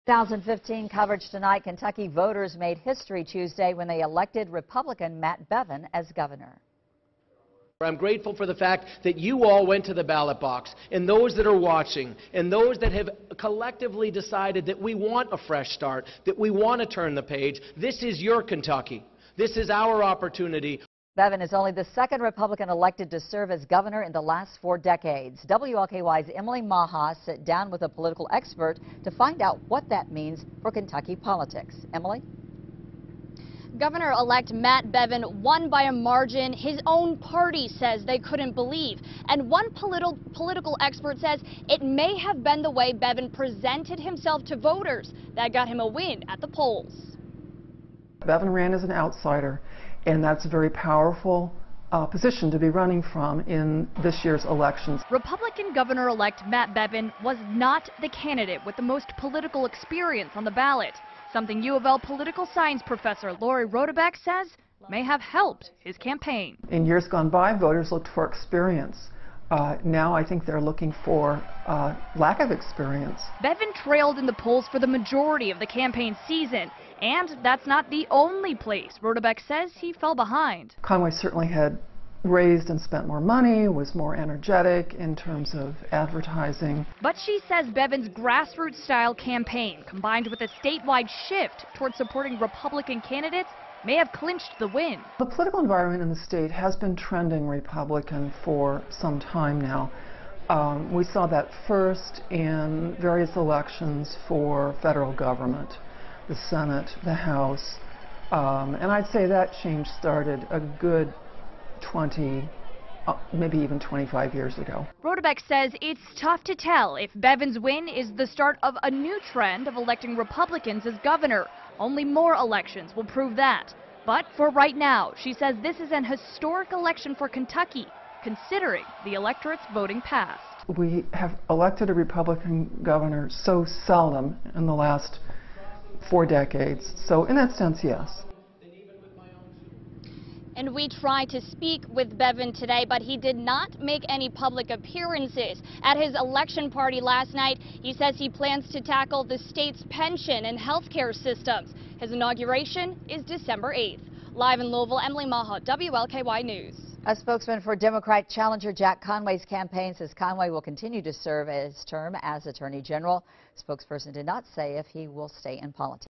2015 coverage tonight. Kentucky voters made history Tuesday when they elected Republican Matt Bevin as governor. I'm grateful for the fact that you all went to the ballot box, and those that are watching, and those that have collectively decided that we want a fresh start, that we want to turn the page. This is your Kentucky. This is our opportunity. Bevin is only the second Republican elected to serve as governor in the last 4 decades. WLKY's Emily Maha sat down with a political expert to find out what that means for Kentucky politics. Emily? Governor-elect Matt Bevin won by a margin his own party says they couldn't believe. And one political expert says it may have been the way Bevin presented himself to voters that got him a win at the polls. Bevin ran as an outsider, and that's a very powerful position to be running from in this year's elections. Republican Governor-elect Matt Bevin was not the candidate with the most political experience on the ballot, something U of L political science professor Lori Rodebeck says may have helped his campaign. In years gone by, voters looked for experience. Now I think they're looking for lack of experience. Bevin trailed in the polls for the majority of the campaign season, and that's not the only place Rodebeck says he fell behind. Conway certainly had raised and spent more money, was more energetic in terms of advertising. But she says Bevin's grassroots-style campaign, combined with a statewide shift towards supporting Republican candidates, may have clinched the win. The political environment in the state has been trending Republican for some time now. We saw that first in various elections for federal government, the Senate, the House, and I'd say that change started a good 20, maybe even 25 years ago. Rodebeck says it's tough to tell if Bevin's win is the start of a new trend of electing Republicans as governor. Only more elections will prove that. But for right now, she says this is an historic election for Kentucky, considering the electorate's voting past. We have elected a Republican governor so seldom in the last 4 decades. So in that sense, yes. And we tried to speak with Bevin today, but he did not make any public appearances. At his election party last night, he says he plans to tackle the state's pension and health care systems. His inauguration is December 8th. Live in Louisville, Emily Maha, WLKY News. A spokesman for Democrat challenger Jack Conway's campaign says Conway will continue to serve his term as Attorney General. Spokesperson did not say if he will stay in politics.